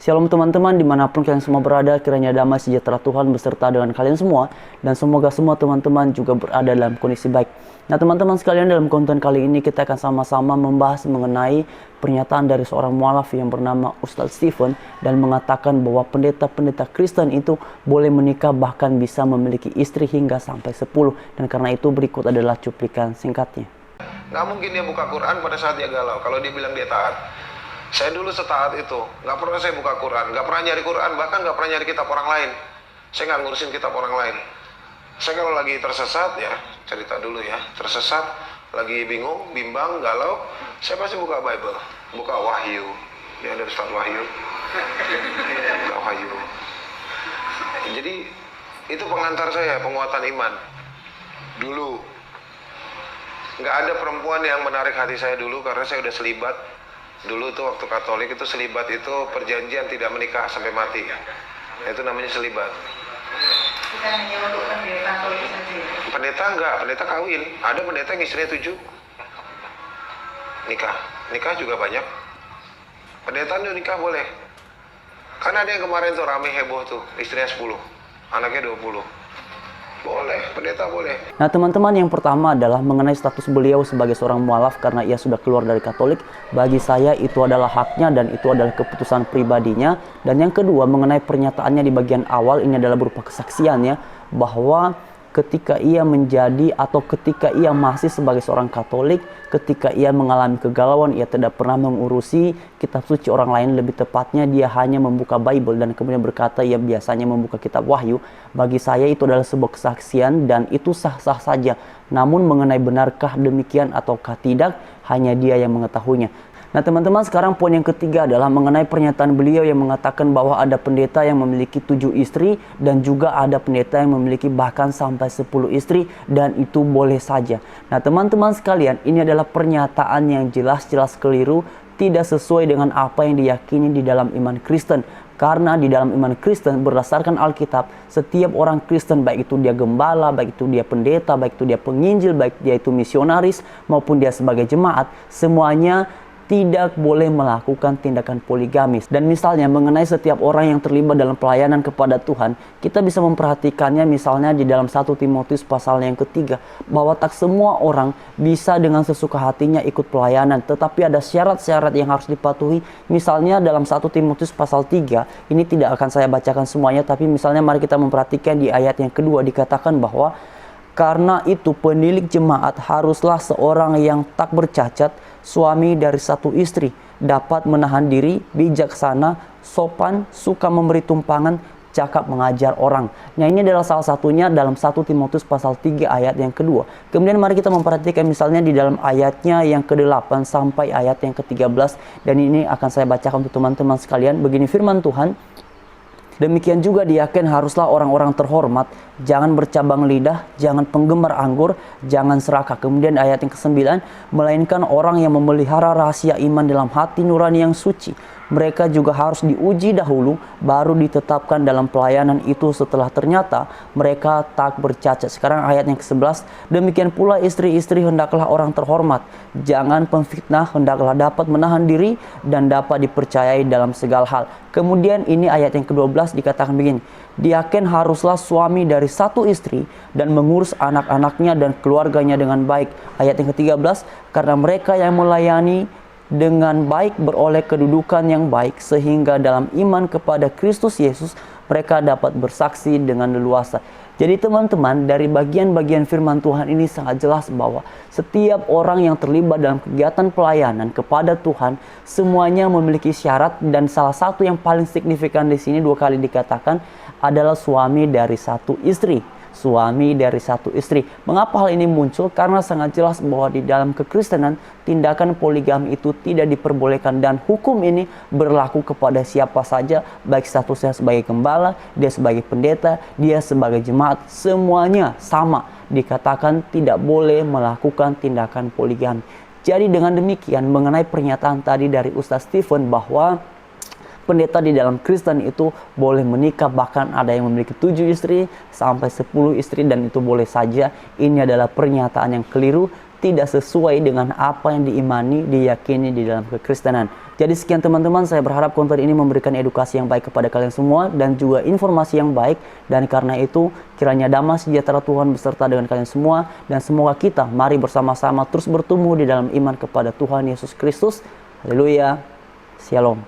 Shalom teman-teman, dimanapun kalian semua berada, kiranya damai sejahtera Tuhan beserta dengan kalian semua. Dan semoga semua teman-teman juga berada dalam kondisi baik. Nah teman-teman sekalian, dalam konten kali ini kita akan sama-sama membahas mengenai pernyataan dari seorang mualaf yang bernama Ustadz Stephen. Dan mengatakan bahwa pendeta-pendeta Kristen itu boleh menikah, bahkan bisa memiliki istri hingga sampai 10. Dan karena itu berikut adalah cuplikan singkatnya. Nggak mungkin dia buka Quran pada saat dia galau, kalau dia bilang dia taat. Saya dulu setaat itu, nggak pernah saya buka Quran, nggak pernah nyari Quran, bahkan nggak pernah nyari kitab orang lain. Saya nggak ngurusin kitab orang lain. Saya kalau lagi tersesat ya, cerita dulu ya, tersesat, lagi bingung, bimbang, galau, saya pasti buka Bible, buka Wahyu. Ya ada Ustaz Wahyu, buka Wahyu. Jadi itu pengantar saya, penguatan iman. Dulu nggak ada perempuan yang menarik hati saya dulu karena saya udah selibat. Dulu tuh waktu Katolik itu selibat itu perjanjian tidak menikah sampai mati. Itu namanya selibat. Kita hanya untuk pendeta Katolik saja. Pendeta enggak, pendeta kawin. Ada pendeta yang istrinya 7. Nikah juga banyak. Pendeta nikah boleh. Karena ada yang kemarin tuh rame heboh tuh, istrinya 10, anaknya 20. Boleh, pendeta boleh. Nah teman-teman, yang pertama adalah mengenai status beliau sebagai seorang mualaf karena ia sudah keluar dari Katolik. Bagi saya itu adalah haknya dan itu adalah keputusan pribadinya. Dan yang kedua mengenai pernyataannya di bagian awal, ini adalah berupa kesaksiannya bahwa ketika ia menjadi atau ketika ia masih sebagai seorang Katolik, ketika ia mengalami kegalauan, ia tidak pernah mengurusi kitab suci orang lain, lebih tepatnya dia hanya membuka Bible dan kemudian berkata ia biasanya membuka kitab Wahyu. Bagi saya itu adalah sebuah kesaksian dan itu sah-sah saja. Namun mengenai benarkah demikian ataukah tidak, hanya dia yang mengetahuinya. Nah teman-teman, sekarang poin yang ketiga adalah mengenai pernyataan beliau yang mengatakan bahwa ada pendeta yang memiliki 7 istri dan juga ada pendeta yang memiliki bahkan sampai 10 istri dan itu boleh saja. Nah teman-teman sekalian, ini adalah pernyataan yang jelas-jelas keliru, tidak sesuai dengan apa yang diyakini di dalam iman Kristen. Karena di dalam iman Kristen berdasarkan Alkitab, setiap orang Kristen, baik itu dia gembala, baik itu dia pendeta, baik itu dia penginjil, baik dia itu misionaris maupun dia sebagai jemaat, semuanya tidak boleh melakukan tindakan poligamis. Dan misalnya mengenai setiap orang yang terlibat dalam pelayanan kepada Tuhan, kita bisa memperhatikannya misalnya di dalam 1 Timotius pasal yang ketiga, bahwa tak semua orang bisa dengan sesuka hatinya ikut pelayanan, tetapi ada syarat-syarat yang harus dipatuhi. Misalnya dalam 1 Timotius pasal 3, ini tidak akan saya bacakan semuanya, tapi misalnya mari kita memperhatikan di ayat yang kedua, dikatakan bahwa karena itu penilik jemaat haruslah seorang yang tak bercacat, suami dari 1 istri, dapat menahan diri, bijaksana, sopan, suka memberi tumpangan, cakap mengajar orang. Nah ini adalah salah satunya dalam 1 Timotius pasal 3 ayat yang kedua. Kemudian mari kita memperhatikan misalnya di dalam ayatnya yang ke-8 sampai ayat yang ke-13. Dan ini akan saya bacakan untuk teman-teman sekalian. Begini firman Tuhan. Demikian juga diaken haruslah orang-orang terhormat, jangan bercabang lidah, jangan penggemar anggur, jangan serakah. Kemudian ayat yang ke-9, melainkan orang yang memelihara rahasia iman dalam hati nurani yang suci. Mereka juga harus diuji dahulu, baru ditetapkan dalam pelayanan itu setelah ternyata mereka tak bercacat. Sekarang ayat yang ke-11, demikian pula istri-istri hendaklah orang terhormat, jangan pemfitnah, hendaklah dapat menahan diri dan dapat dipercayai dalam segala hal. Kemudian ini ayat yang ke-12 dikatakan begini, diaken haruslah suami dari 1 istri dan mengurus anak-anaknya dan keluarganya dengan baik. Ayat yang ke-13, karena mereka yang melayani dengan baik beroleh kedudukan yang baik, sehingga dalam iman kepada Kristus Yesus mereka dapat bersaksi dengan leluasa. Jadi teman-teman, dari bagian-bagian firman Tuhan ini sangat jelas bahwa setiap orang yang terlibat dalam kegiatan pelayanan kepada Tuhan, semuanya memiliki syarat, dan salah satu yang paling signifikan di sini 2 kali dikatakan adalah suami dari 1 istri. Suami dari 1 istri. Mengapa hal ini muncul? Karena sangat jelas bahwa di dalam kekristenan tindakan poligami itu tidak diperbolehkan, dan hukum ini berlaku kepada siapa saja, baik statusnya sebagai gembala, dia sebagai pendeta, dia sebagai jemaat, semuanya sama, dikatakan tidak boleh melakukan tindakan poligami. Jadi dengan demikian mengenai pernyataan tadi dari Ustadz Stephen bahwa pendeta di dalam Kristen itu boleh menikah, bahkan ada yang memiliki 7 istri sampai 10 istri dan itu boleh saja. Ini adalah pernyataan yang keliru, tidak sesuai dengan apa yang diimani, diyakini di dalam kekristenan. Jadi sekian teman-teman, saya berharap konten ini memberikan edukasi yang baik kepada kalian semua dan juga informasi yang baik. Dan karena itu, kiranya damai sejahtera Tuhan beserta dengan kalian semua. Dan semoga kita mari bersama-sama terus bertumbuh di dalam iman kepada Tuhan Yesus Kristus. Haleluya. Shalom.